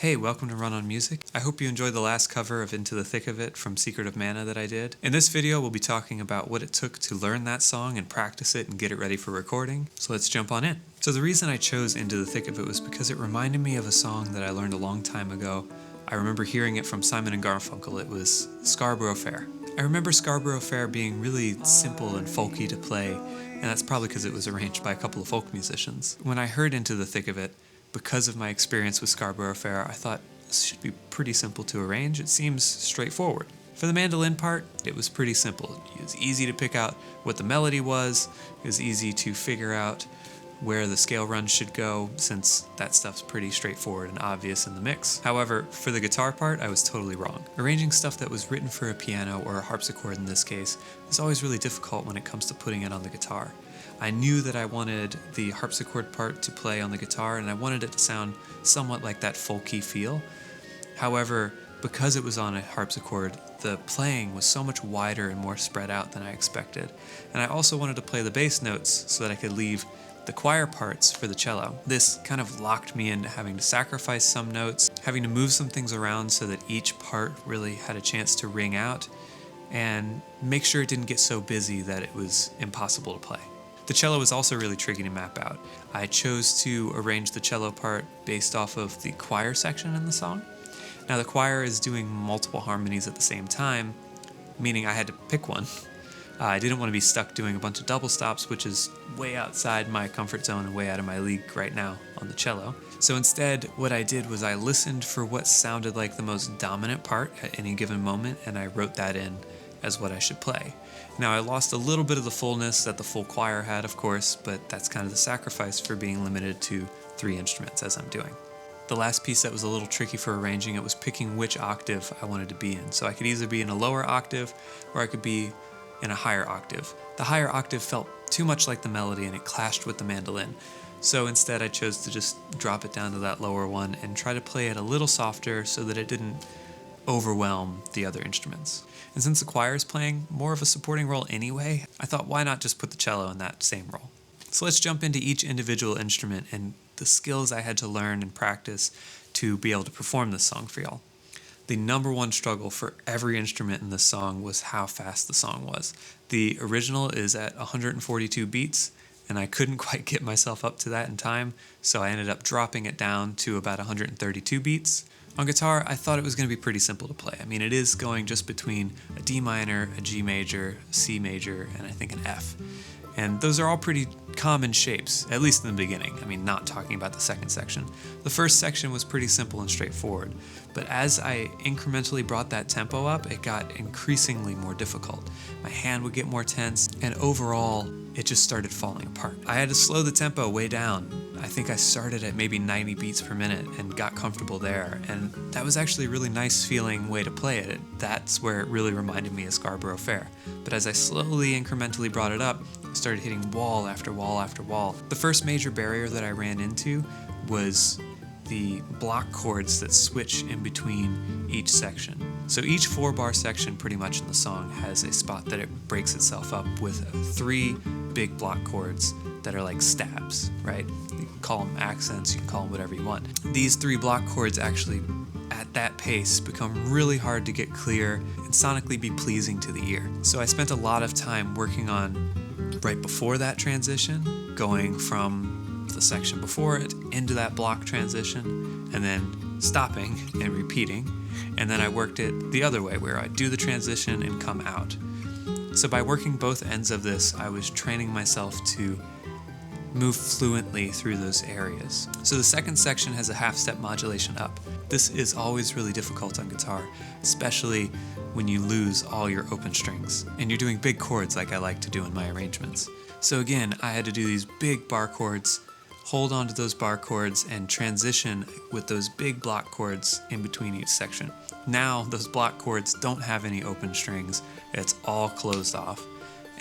Hey, welcome to Run on Music. I hope you enjoyed the last cover of Into the Thick of It from Secret of Mana that I did. In this video, we'll be talking about what it took to learn that song and practice it and get it ready for recording. So let's jump on in. So the reason I chose Into the Thick of It was because it reminded me of a song that I learned a long time ago. I remember hearing it from Simon and Garfunkel. It was Scarborough Fair. I remember Scarborough Fair being really simple and folky to play, and that's probably because it was arranged by a couple of folk musicians. When I heard Into the Thick of It, because of my experience with Scarborough Fair, I thought this should be pretty simple to arrange. It seems straightforward. For the mandolin part, it was pretty simple. It was easy to pick out what the melody was. It was easy to figure out where the scale runs should go, since that stuff's pretty straightforward and obvious in the mix. However, for the guitar part, I was totally wrong. Arranging stuff that was written for a piano, or a harpsichord in this case, is always really difficult when it comes to putting it on the guitar. I knew that I wanted the harpsichord part to play on the guitar, and I wanted it to sound somewhat like that folky feel. However, because it was on a harpsichord, the playing was so much wider and more spread out than I expected. And I also wanted to play the bass notes so that I could leave the choir parts for the cello. This kind of locked me into having to sacrifice some notes, having to move some things around so that each part really had a chance to ring out, and make sure it didn't get so busy that it was impossible to play. The cello was also really tricky to map out. I chose to arrange the cello part based off of the choir section in the song. Now the choir is doing multiple harmonies at the same time, meaning I had to pick one. I didn't want to be stuck doing a bunch of double stops, which is way outside my comfort zone and way out of my league right now on the cello. So instead, what I did was I listened for what sounded like the most dominant part at any given moment, and I wrote that in as what I should play. Now I lost a little bit of the fullness that the full choir had, of course, but that's kind of the sacrifice for being limited to 3 instruments as I'm doing. The last piece that was a little tricky for arranging it was picking which octave I wanted to be in. So I could either be in a lower octave or I could be in a higher octave. The higher octave felt too much like the melody and it clashed with the mandolin. So instead I chose to just drop it down to that lower one and try to play it a little softer so that it didn't overwhelm the other instruments. And since the choir is playing more of a supporting role anyway, I thought why not just put the cello in that same role. So let's jump into each individual instrument and the skills I had to learn and practice to be able to perform this song for y'all. The number one struggle for every instrument in this song was how fast the song was. The original is at 142 beats, and I couldn't quite get myself up to that in time, so I ended up dropping it down to about 132 beats. On guitar, I thought it was going to be pretty simple to play. I mean, it is going just between a D minor, a G major, a C major, and I think an F. And those are all pretty common shapes, at least in the beginning. I mean, not talking about the second section. The first section was pretty simple and straightforward, but as I incrementally brought that tempo up, it got increasingly more difficult. My hand would get more tense, and overall, it just started falling apart. I had to slow the tempo way down. I think I started at maybe 90 beats per minute and got comfortable there, and that was actually a really nice feeling way to play it. That's where it really reminded me of Scarborough Fair. But as I slowly incrementally brought it up, I started hitting wall after wall after wall. The first major barrier that I ran into was the block chords that switch in between each section. So each 4-bar section pretty much in the song has a spot that it breaks itself up with 3 big block chords that are like stabs, right? You can call them accents, you can call them whatever you want. These 3 block chords actually, at that pace, become really hard to get clear and sonically be pleasing to the ear. So I spent a lot of time working on right before that transition, going from the section before it into that block transition, and then stopping and repeating. And then I worked it the other way, where I'd do the transition and come out. So by working both ends of this, I was training myself to move fluently through those areas. So the second section has a half-step modulation up. This is always really difficult on guitar, especially when you lose all your open strings and you're doing big chords like I like to do in my arrangements. So again, I had to do these big bar chords, hold on to those bar chords, and transition with those big block chords in between each section. Now those block chords don't have any open strings, it's all closed off,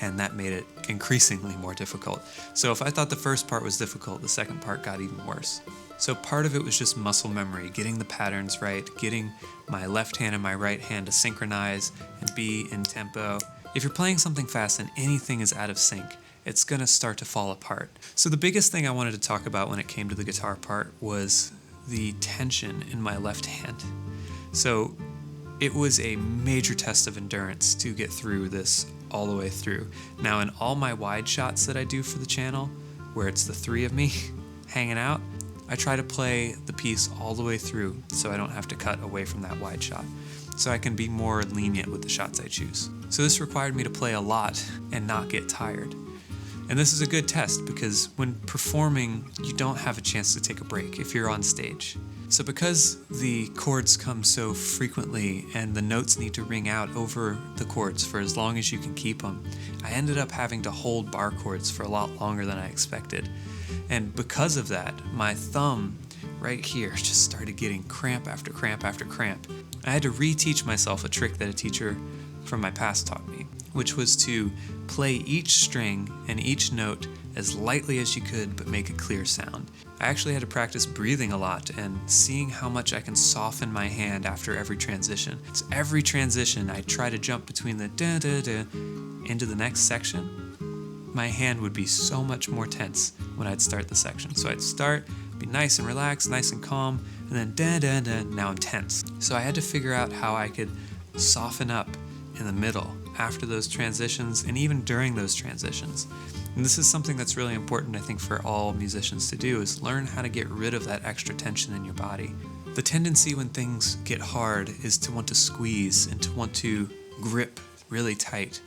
and that made it increasingly more difficult. So if I thought the first part was difficult, the second part got even worse. So part of it was just muscle memory, getting the patterns right, getting my left hand and my right hand to synchronize and be in tempo. If you're playing something fast and anything is out of sync, it's gonna start to fall apart. So the biggest thing I wanted to talk about when it came to the guitar part was the tension in my left hand. So it was a major test of endurance to get through this all the way through. Now, in all my wide shots that I do for the channel, where it's the three of me hanging out, I try to play the piece all the way through so I don't have to cut away from that wide shot, so I can be more lenient with the shots I choose. So this required me to play a lot and not get tired. And this is a good test because when performing, you don't have a chance to take a break if you're on stage. So because the chords come so frequently and the notes need to ring out over the chords for as long as you can keep them, I ended up having to hold bar chords for a lot longer than I expected. And because of that, my thumb right here just started getting cramp after cramp after cramp. I had to reteach myself a trick that a teacher from my past taught me, which was to play each string and each note as lightly as you could, but make a clear sound. I actually had to practice breathing a lot and seeing how much I can soften my hand after every transition. So every transition, I try to jump between the da-da-da into the next section. My hand would be so much more tense when I'd start the section. So I'd start, be nice and relaxed, nice and calm, and then da-da-da, now I'm tense. So I had to figure out how I could soften up in the middle after those transitions and even during those transitions. And this is something that's really important, I think, for all musicians to do, is learn how to get rid of that extra tension in your body. The tendency when things get hard is to want to squeeze and to want to grip really tight,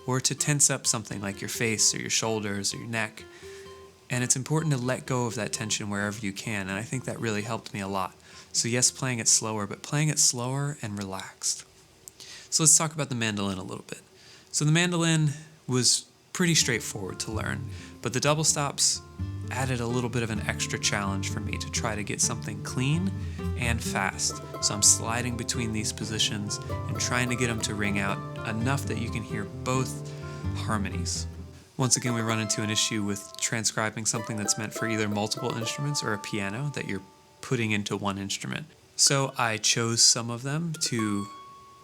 or to tense up something like your face or your shoulders or your neck. And it's important to let go of that tension wherever you can, and I think that really helped me a lot. So yes, playing it slower, but playing it slower and relaxed. So let's talk about the mandolin a little bit. So the mandolin was pretty straightforward to learn, but the double stops added a little bit of an extra challenge for me to try to get something clean and fast. So I'm sliding between these positions and trying to get them to ring out enough that you can hear both harmonies. Once again, we run into an issue with transcribing something that's meant for either multiple instruments or a piano that you're putting into one instrument. So I chose some of them to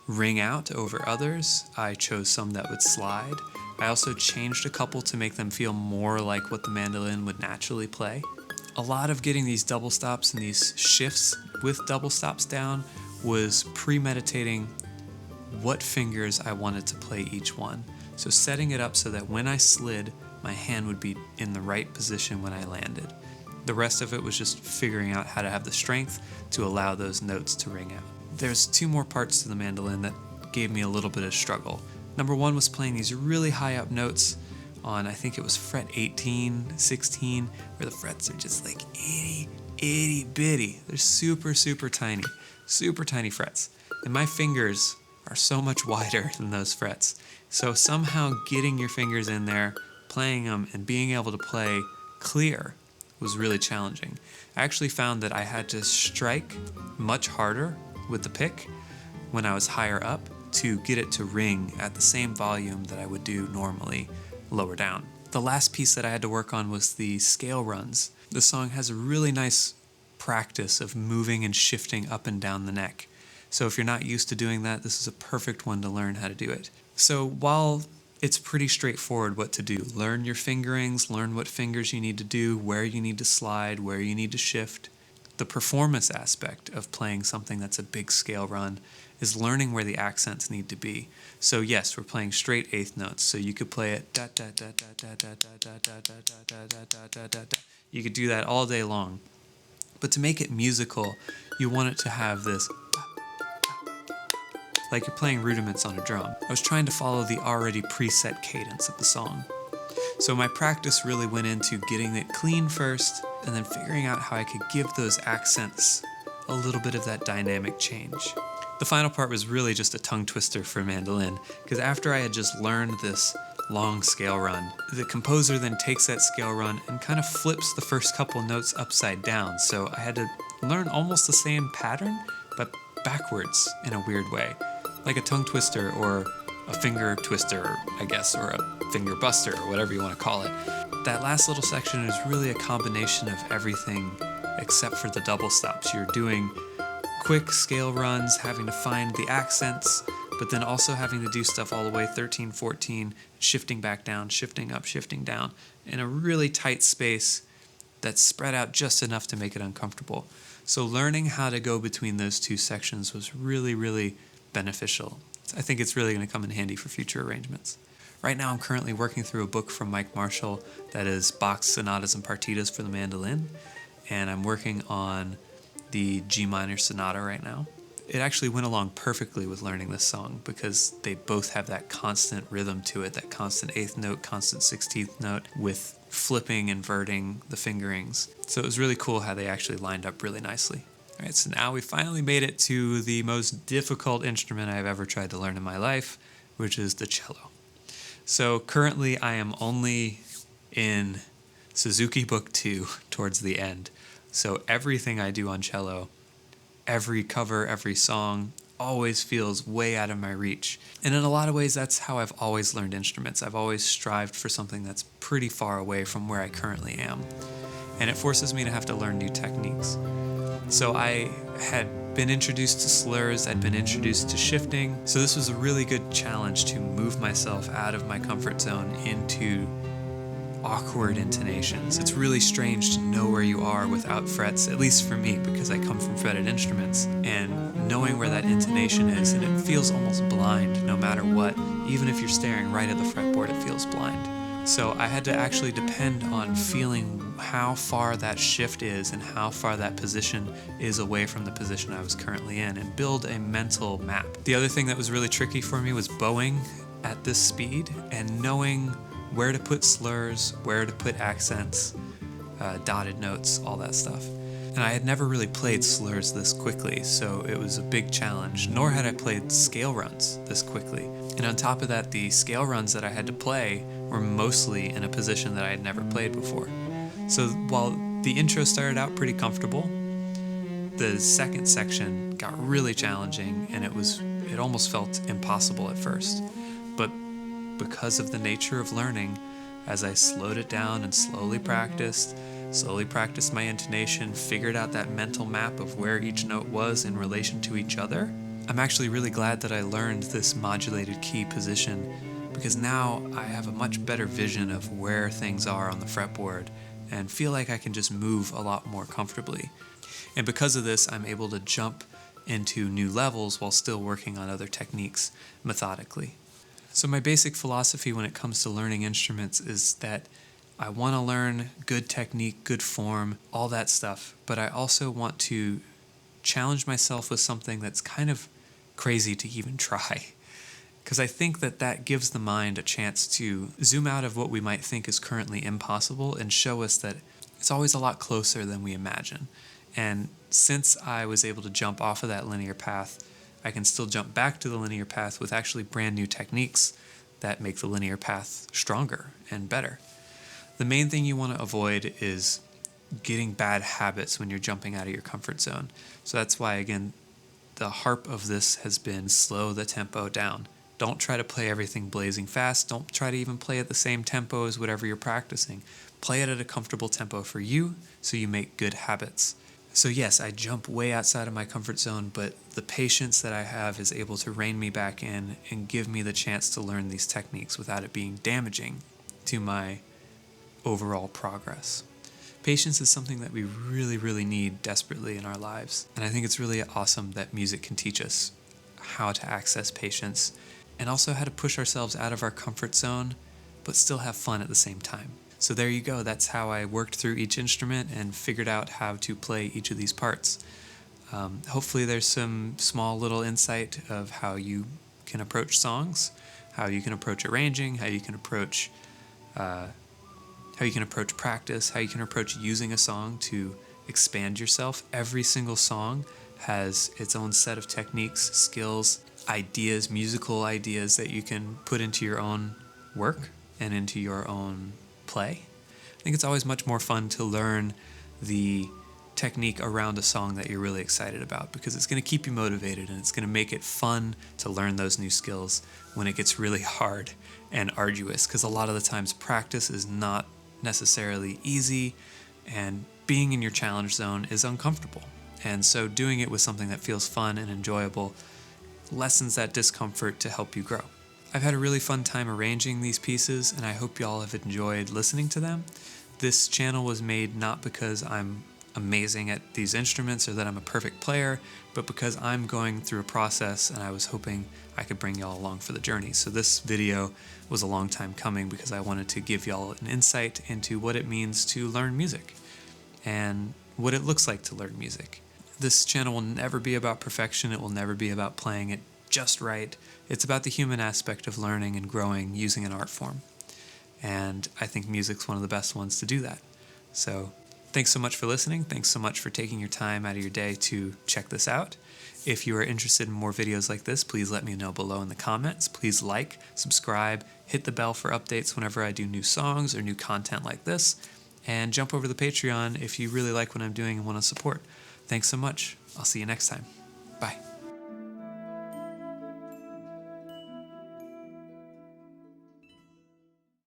ring out over others. I chose some that would slide. I also changed a couple to make them feel more like what the mandolin would naturally play. A lot of getting these double stops and these shifts with double stops down was premeditating what fingers I wanted to play each one. So setting it up so that when I slid, my hand would be in the right position when I landed. The rest of it was just figuring out how to have the strength to allow those notes to ring out. There's two more parts to the mandolin that gave me a little bit of struggle. Number one was playing these really high up notes on, I think it was fret 18, 16, where the frets are just like itty bitty. They're super tiny frets. And my fingers are so much wider than those frets. So somehow getting your fingers in there, playing them, and being able to play clear was really challenging. I actually found that I had to strike much harder with the pick when I was higher up to get it to ring at the same volume that I would do normally lower down. The last piece that I had to work on was the scale runs. The song has a really nice practice of moving and shifting up and down the neck. So if you're not used to doing that, this is a perfect one to learn how to do it. So while it's pretty straightforward what to do, learn your fingerings, learn what fingers you need to do, where you need to slide, where you need to shift. The performance aspect of playing something that's a big scale run is learning where the accents need to be. So yes, we're playing straight eighth notes, so you could play it da da da da da da da da da da da da da da da da. You could do that all day long. But to make it musical, you want it to have this like you're playing rudiments on a drum. I was trying to follow the already preset cadence of the song. So my practice really went into getting it clean first, and then figuring out how I could give those accents a little bit of that dynamic change. The final part was really just a tongue twister for mandolin, because after I had just learned this long scale run, the composer then takes that scale run and kind of flips the first couple notes upside down. So I had to learn almost the same pattern, but backwards in a weird way, like a tongue twister or a finger twister, I guess, or a finger buster, or whatever you want to call it. That last little section is really a combination of everything except for the double stops. You're doing quick scale runs, having to find the accents, but then also having to do stuff all the way 13, 14, shifting back down, shifting up, shifting down, in a really tight space that's spread out just enough to make it uncomfortable. So learning how to go between those two sections was really, really beneficial. I think it's really going to come in handy for future arrangements. Right now I'm currently working through a book from Mike Marshall that is Bach's sonatas and partitas for the mandolin, and I'm working on the G minor sonata right now. It actually went along perfectly with learning this song because they both have that constant rhythm to it, that constant 8th note, constant 16th note with flipping, inverting the fingerings. So it was really cool how they actually lined up really nicely. All right, so now we finally made it to the most difficult instrument I've ever tried to learn in my life, which is the cello. So currently I am only in Suzuki Book 2 towards the end. So everything I do on cello, every cover, every song, always feels way out of my reach. And in a lot of ways, that's how I've always learned instruments. I've always strived for something that's pretty far away from where I currently am. And it forces me to have to learn new techniques. So I had been introduced to slurs, I'd been introduced to shifting. So this was a really good challenge to move myself out of my comfort zone into awkward intonations. It's really strange to know where you are without frets, at least for me, because I come from fretted instruments, and knowing where that intonation is, and it feels almost blind no matter what. Even if you're staring right at the fretboard, it feels blind. So I had to actually depend on feeling how far that shift is and how far that position is away from the position I was currently in, and build a mental map. The other thing that was really tricky for me was bowing at this speed and knowing where to put slurs, where to put accents, dotted notes, all that stuff. And I had never really played slurs this quickly, so it was a big challenge, nor had I played scale runs this quickly. And on top of that, the scale runs that I had to play were mostly in a position that I had never played before. So while the intro started out pretty comfortable, the second section got really challenging, and it almost felt impossible at first. But because of the nature of learning, as I slowed it down and slowly practiced my intonation, figured out that mental map of where each note was in relation to each other, I'm actually really glad that I learned this modulated key position, because now I have a much better vision of where things are on the fretboard and feel like I can just move a lot more comfortably. And because of this, I'm able to jump into new levels while still working on other techniques methodically. So my basic philosophy when it comes to learning instruments is that I want to learn good technique, good form, all that stuff, but I also want to challenge myself with something that's kind of crazy to even try. Because I think that gives the mind a chance to zoom out of what we might think is currently impossible and show us that it's always a lot closer than we imagine. And since I was able to jump off of that linear path, I can still jump back to the linear path with actually brand new techniques that make the linear path stronger and better. The main thing you want to avoid is getting bad habits when you're jumping out of your comfort zone. So that's why, again, the harp of this has been slow the tempo down. Don't try to play everything blazing fast. Don't try to even play at the same tempo as whatever you're practicing. Play it at a comfortable tempo for you so you make good habits. So yes, I jump way outside of my comfort zone, but the patience that I have is able to rein me back in and give me the chance to learn these techniques without it being damaging to my overall progress. Patience is something that we really, really need desperately in our lives. And I think it's really awesome that music can teach us how to access patience and also how to push ourselves out of our comfort zone, but still have fun at the same time. So there you go. That's how I worked through each instrument and figured out how to play each of these parts. Hopefully there's some small little insight of how you can approach songs, how you can approach arranging, how you can approach practice, how you can approach using a song to expand yourself. Every single song has its own set of techniques, skills, ideas, musical ideas that you can put into your own work and into your own play. I think it's always much more fun to learn the technique around a song that you're really excited about, because it's going to keep you motivated and it's going to make it fun to learn those new skills when it gets really hard and arduous, because a lot of the times practice is not necessarily easy and being in your challenge zone is uncomfortable. And so doing it with something that feels fun and enjoyable lessens that discomfort to help you grow. I've had a really fun time arranging these pieces, and I hope y'all have enjoyed listening to them. This channel was made not because I'm amazing at these instruments or that I'm a perfect player, but because I'm going through a process and I was hoping I could bring y'all along for the journey. So this video was a long time coming because I wanted to give y'all an insight into what it means to learn music and what it looks like to learn music. This channel will never be about perfection. It will never be about playing it just right. It's about the human aspect of learning and growing using an art form. And I think music's one of the best ones to do that. So thanks so much for listening. Thanks so much for taking your time out of your day to check this out. If you are interested in more videos like this, please let me know below in the comments. Please like, subscribe, hit the bell for updates whenever I do new songs or new content like this, and jump over to the Patreon if you really like what I'm doing and want to support. Thanks so much. I'll see you next time. Bye.